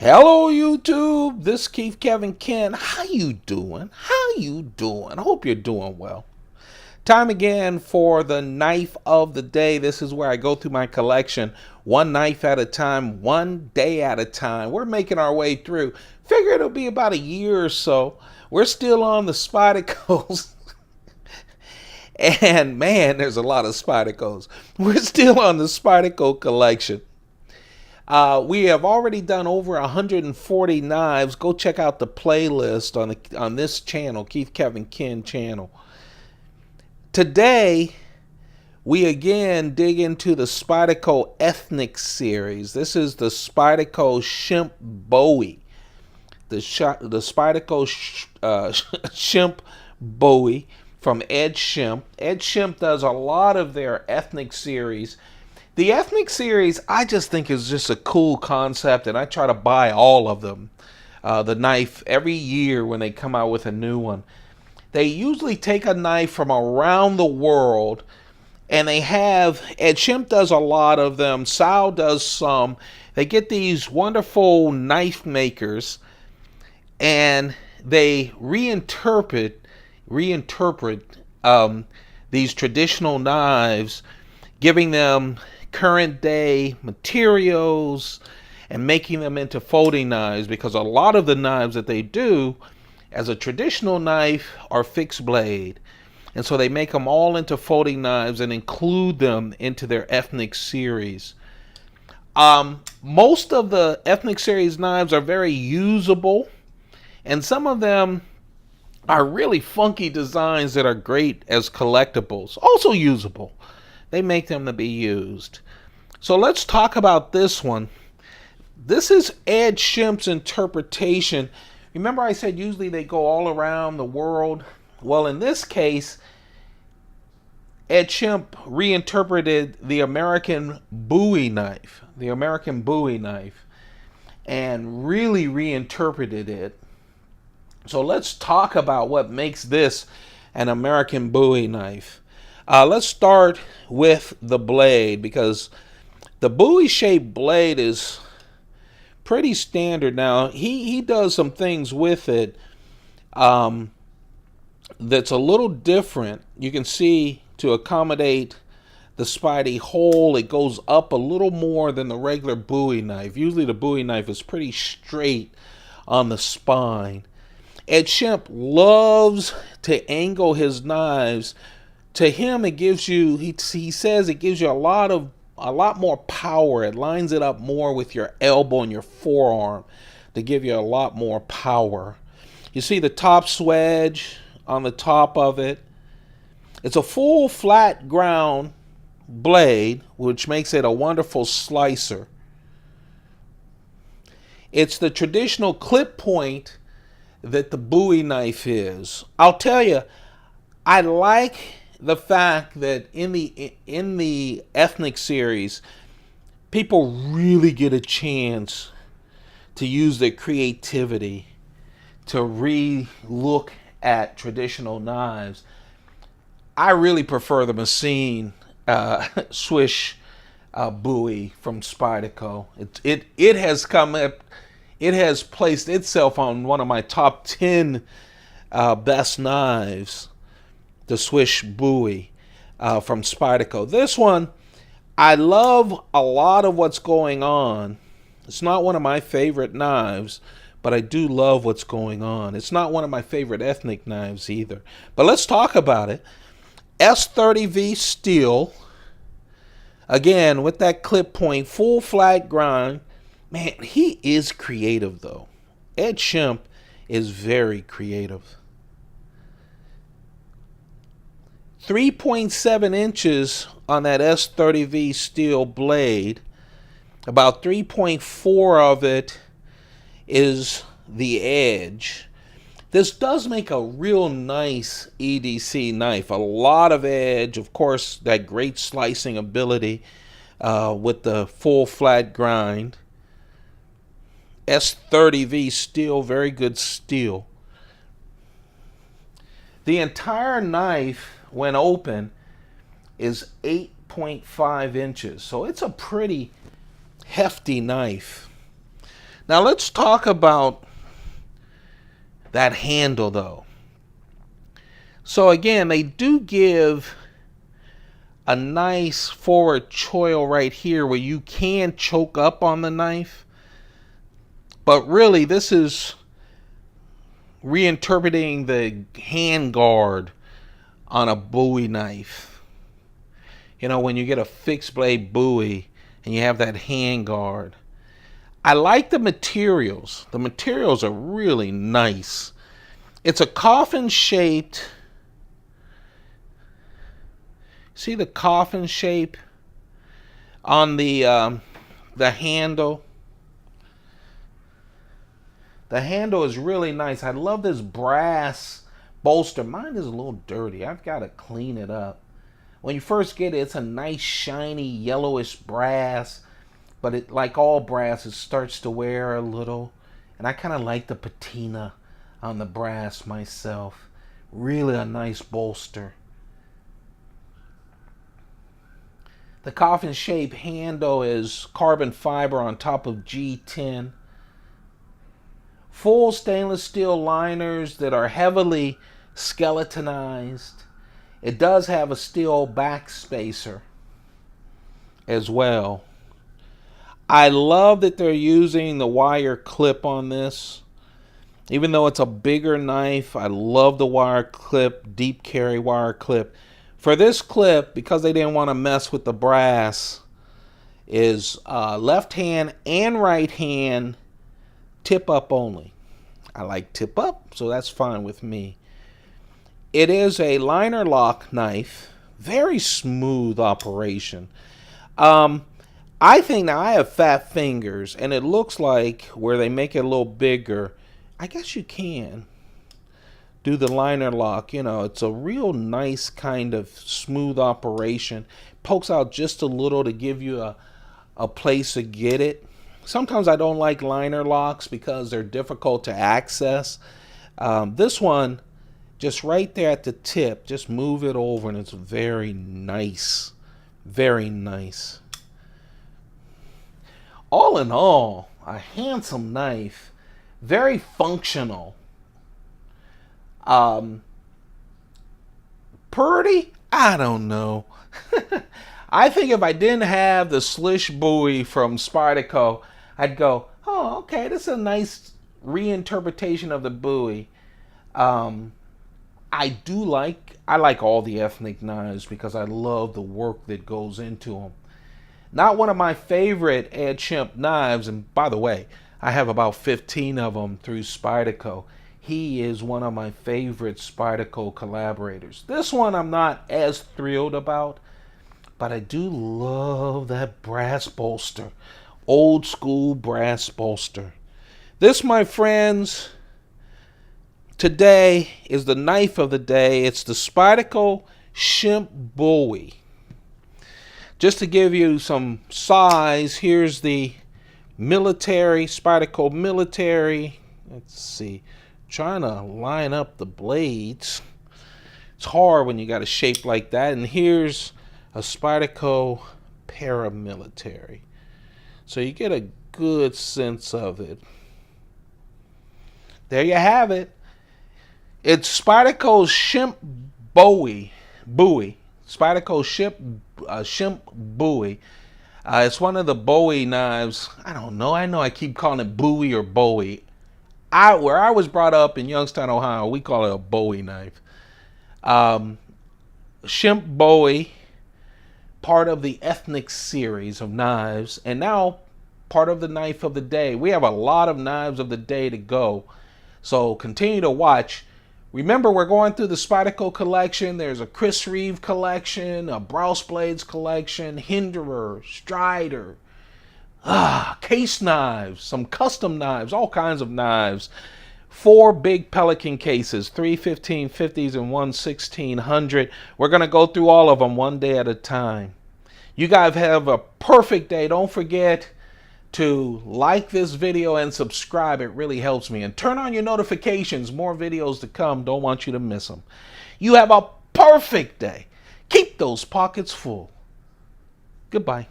Hello YouTube, this is Keith Kevin Ken. How you doing? How you doing? I hope you're doing well. Time again for the knife of the day. This is where I go through my collection one knife at a time, one day at a time. We're making our way through. Figure it'll be about a year or so. We're still on the Spydercos. And man, there's a lot of Spydercos. We're still on the Spyderco collection. We have already done over 140 knives. Go check out the playlist on this channel, Keith Kevin Ken channel. Today, we again dig into the Spyderco Ethnic series. This is the Spyderco Schempp Bowie. The Spyderco Schempp Bowie from Ed Schempp. Ed Schempp does a lot of their ethnic series. The ethnic series, I just think is just a cool concept, and I try to buy all of them. The knife every year when they come out with a new one. They usually take a knife from around the world, and they have, Ed Schempp does a lot of them, Sal does some. They get these wonderful knife makers, and they reinterpret these traditional knives, giving them current day materials and making them into folding knives, because a lot of the knives that they do as a traditional knife are fixed blade, and so they make them all into folding knives and include them into their ethnic series. Most of the ethnic series knives are very usable, and some of them are really funky designs that are great as collectibles, also usable. They make them to be used. So let's talk about this one. This is Ed Schemmpp's interpretation. Remember I said usually they go all around the world? Well, in this case, Ed Schempp reinterpreted the American Bowie-Knife. The American Bowie-Knife. And really reinterpreted it. So let's talk about what makes this an American Bowie-Knife. Let's start with the blade, because the Bowie-shaped blade is pretty standard. Now, he does some things with it that's a little different. You can see to accommodate the Spidey hole, it goes up a little more than the regular Bowie knife. Usually the Bowie knife is pretty straight on the spine. Ed Schempp loves to angle his knives. To him, it gives you, he says it gives you a lot more power. It lines it up more with your elbow and your forearm to give you a lot more power. You see the top swedge on the top of it. It's a full flat ground blade, which makes it a wonderful slicer. It's the traditional clip point that the Bowie knife is. I'll tell you, I like the fact that in the ethnic series, people really get a chance to use their creativity to re-look at traditional knives. I really prefer the machine swish Bowie from Spyderco. It has come up. It has placed itself on one of my top 10 best knives. The Swish Bowie from Spyderco. This one, I love a lot of what's going on. It's not one of my favorite knives, but I do love what's going on. It's not one of my favorite ethnic knives either. But let's talk about it. S30V steel. Again, with that clip point, full flat grind. Man, he is creative though. Ed Schempp is very creative. 3.7 inches on that S30V steel blade. About 3.4 of it is the edge. This does make a real nice EDC knife. A lot of edge, of course, that great slicing ability with the full flat grind. S30V steel, very good steel. The entire knife, when open, is 8.5 inches. So it's a pretty hefty knife. Now let's talk about that handle though. So again, they do give a nice forward choil right here where you can choke up on the knife. But really, this is reinterpreting the hand guard on a Bowie knife. You know, when you get a fixed blade Bowie and you have that hand guard. I like the materials. The materials are really nice. It's a coffin shaped. See the coffin shape on the handle? The handle is really nice. I love this brass bolster. Mine is a little dirty. I've got to clean it up. When you first get it, it's a nice shiny yellowish brass. But it, like all brass, it starts to wear a little. And I kind of like the patina on the brass myself. Really a nice bolster. The coffin shape handle is carbon fiber on top of G10. Full stainless steel liners that are heavily skeletonized. It does have a steel back spacer as well. I love that they're using the wire clip on this. Even though it's a bigger knife, I love the wire clip, deep carry wire clip. For this clip, because they didn't want to mess with the brass, is left hand and right hand tip up only. I like tip up, so that's fine with me. It is a liner lock knife. Very smooth operation. I think now I have fat fingers, and it looks like where they make it a little bigger, I guess you can do the liner lock. You know, it's a real nice kind of smooth operation. Pokes out just a little to give you a place to get it. Sometimes I don't like liner locks because they're difficult to access. This one, just right there at the tip, just move it over and it's very nice. Very nice. All in all, a handsome knife. Very functional. Pretty? I don't know. I think if I didn't have the Schempp Bowie from Spyderco, I'd go, oh, okay, this is a nice reinterpretation of the Bowie. I like all the ethnic knives because I love the work that goes into them. Not one of my favorite Ed Schempp knives, and by the way, I have about 15 of them through Spyderco. He is one of my favorite Spyderco collaborators. This one I'm not as thrilled about, but I do love that brass bolster. Old school brass bolster. This, my friends, today is the knife of the day. It's the Spyderco Schempp Bowie. Just to give you some size, here's the military, Spyderco military. Let's see. Trying to line up the blades. It's hard when you got a shape like that. And here's a Spyderco paramilitary. So you get a good sense of it. There you have it. It's Spyderco Schempp Bowie. Spyderco Schempp Bowie. It's one of the Bowie knives. I don't know. I know I keep calling it Bowie or Bowie. Where I was brought up in Youngstown, Ohio, we call it a Bowie knife. Schempp Bowie, part of the ethnic series of knives, and now part of the knife of the day. We have a lot of knives of the day to go, so continue to watch. Remember, we're going through the Spyderco collection. There's a Chris Reeve collection, a Browse Blades collection, Hinderer, Strider, case knives, some custom knives, all kinds of knives. 4 big Pelican cases, 3 1550s and 1 1600. We're going to go through all of them one day at a time. You guys have a perfect day. Don't forget to like this video and subscribe. It really helps me. And turn on your notifications. More videos to come. Don't want you to miss them. You have a perfect day. Keep those pockets full. Goodbye.